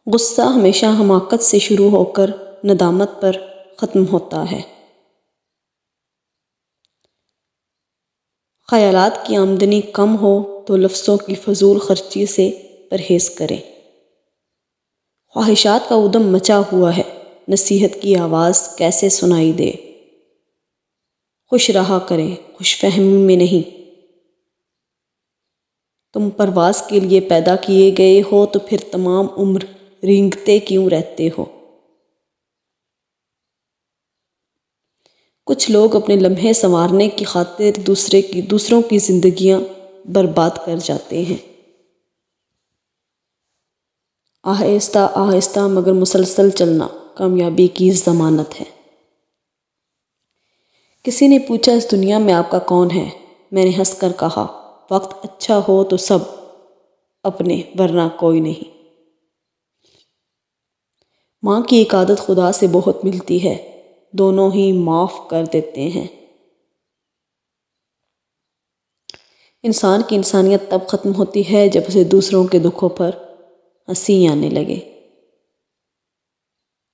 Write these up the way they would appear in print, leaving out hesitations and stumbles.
غصہ ہمیشہ حماقت سے شروع ہو کر ندامت پر ختم ہوتا ہے۔ خیالات کی آمدنی کم ہو تو لفظوں کی فضول خرچی سے پرہیز کریں۔ خواہشات کا ادم مچا ہوا ہے، نصیحت کی آواز کیسے سنائی دے۔ خوش رہا کریں، خوش فہمی میں نہیں۔ تم پرواز کے لیے پیدا کیے گئے ہو تو پھر تمام عمر رینگتے کیوں رہتے ہو؟ کچھ لوگ اپنے لمحے سنوارنے کی خاطر دوسروں کی زندگیاں برباد کر جاتے ہیں۔ آہستہ آہستہ مگر مسلسل چلنا کامیابی کی ضمانت ہے۔ کسی نے پوچھا اس دنیا میں آپ کا کون ہے؟ میں نے ہنس کر کہا وقت اچھا ہو تو سب اپنے ورنہ کوئی نہیں۔ ماں کی ایک عادت خدا سے بہت ملتی ہے، دونوں ہی معاف کر دیتے ہیں۔ انسان کی انسانیت تب ختم ہوتی ہے جب اسے دوسروں کے دکھوں پر ہنسی آنے لگے۔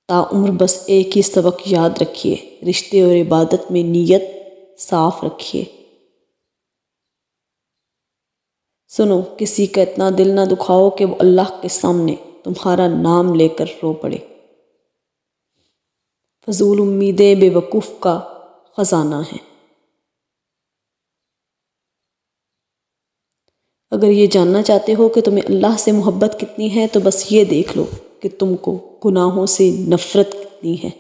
تاعمر بس ایک ہی سبق یاد رکھیے، رشتے اور عبادت میں نیت صاف رکھیے۔ سنو، کسی کا اتنا دل نہ دکھاؤ کہ وہ اللہ کے سامنے تمہارا نام لے کر رو پڑے۔ فضول امیدیں بے وقوف کا خزانہ ہیں۔ اگر یہ جاننا چاہتے ہو کہ تمہیں اللہ سے محبت کتنی ہے تو بس یہ دیکھ لو کہ تم کو گناہوں سے نفرت کتنی ہے۔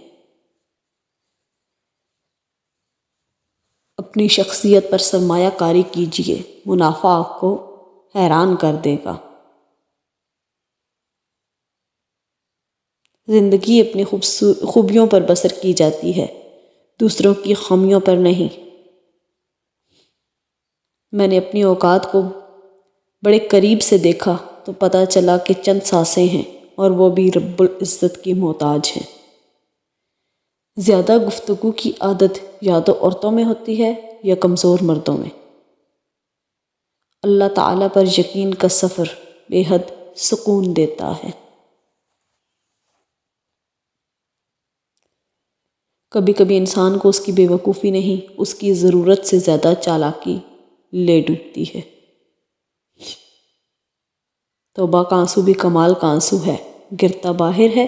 اپنی شخصیت پر سرمایہ کاری کیجیے، منافع آپ کو حیران کر دے گا۔ زندگی اپنی خوبیوں پر بسر کی جاتی ہے، دوسروں کی خامیوں پر نہیں۔ میں نے اپنی اوقات کو بڑے قریب سے دیکھا تو پتہ چلا کہ چند سانسیں ہیں اور وہ بھی رب العزت کی محتاج ہیں۔ زیادہ گفتگو کی عادت یا تو عورتوں میں ہوتی ہے یا کمزور مردوں میں۔ اللہ تعالیٰ پر یقین کا سفر بے حد سکون دیتا ہے۔ کبھی کبھی انسان کو اس کی بے وقوفی نہیں، اس کی ضرورت سے زیادہ چالاکی لے ڈوبتی ہے۔ توبہ کا آنسو بھی کمال کا آنسو ہے، گرتا باہر ہے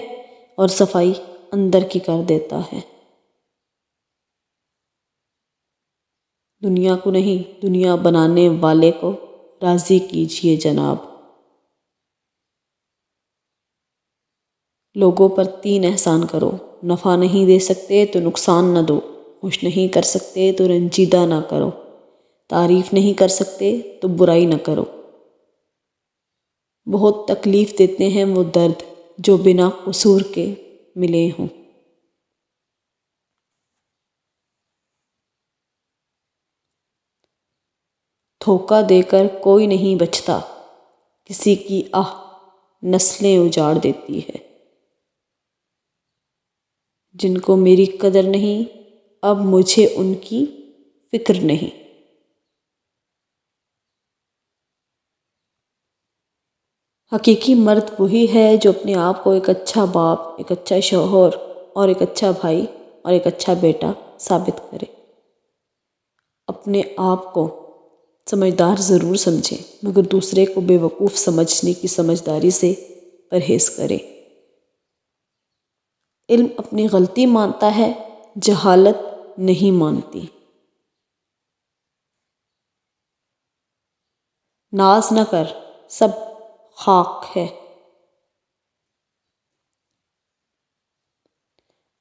اور صفائی اندر کی کر دیتا ہے۔ دنیا کو نہیں، دنیا بنانے والے کو راضی کیجیے جناب۔ لوگوں پر 3 احسان کرو، نفع نہیں دے سکتے تو نقصان نہ دو، خوش نہیں کر سکتے تو رنجیدہ نہ کرو، تعریف نہیں کر سکتے تو برائی نہ کرو۔ بہت تکلیف دیتے ہیں وہ درد جو بنا قصور کے ملے ہوں۔ دھوکہ دے کر کوئی نہیں بچتا، کسی کی آہ نسلیں اجاڑ دیتی ہے۔ جن کو میری قدر نہیں، اب مجھے ان کی فکر نہیں۔ حقیقی مرد وہی ہے جو اپنے آپ کو ایک اچھا باپ، ایک اچھا شوہر اور ایک اچھا بھائی اور ایک اچھا بیٹا ثابت کرے۔ اپنے آپ کو سمجھدار ضرور سمجھیں مگر دوسرے کو بے وقوف سمجھنے کی سمجھداری سے پرہیز کرے۔ علم اپنی غلطی مانتا ہے، جہالت نہیں مانتی۔ ناز نہ کر، سب خاک ہے۔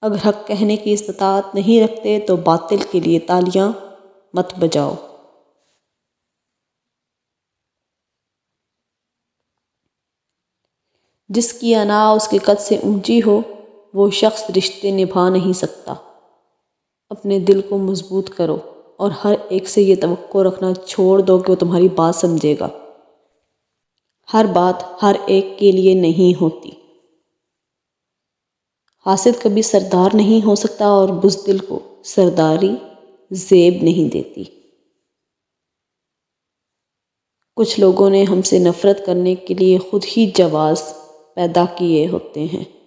اگر حق کہنے کی استطاعت نہیں رکھتے تو باطل کے لیے تالیاں مت بجاؤ۔ جس کی انا اس کے قد سے اونچی ہو وہ شخص رشتے نبھا نہیں سکتا۔ اپنے دل کو مضبوط کرو اور ہر ایک سے یہ توقع رکھنا چھوڑ دو کہ وہ تمہاری بات سمجھے گا۔ ہر بات ہر ایک کے لیے نہیں ہوتی۔ حاسد کبھی سردار نہیں ہو سکتا اور بزدل کو سرداری زیب نہیں دیتی۔ کچھ لوگوں نے ہم سے نفرت کرنے کے لیے خود ہی جواز پیدا کیے ہوتے ہیں۔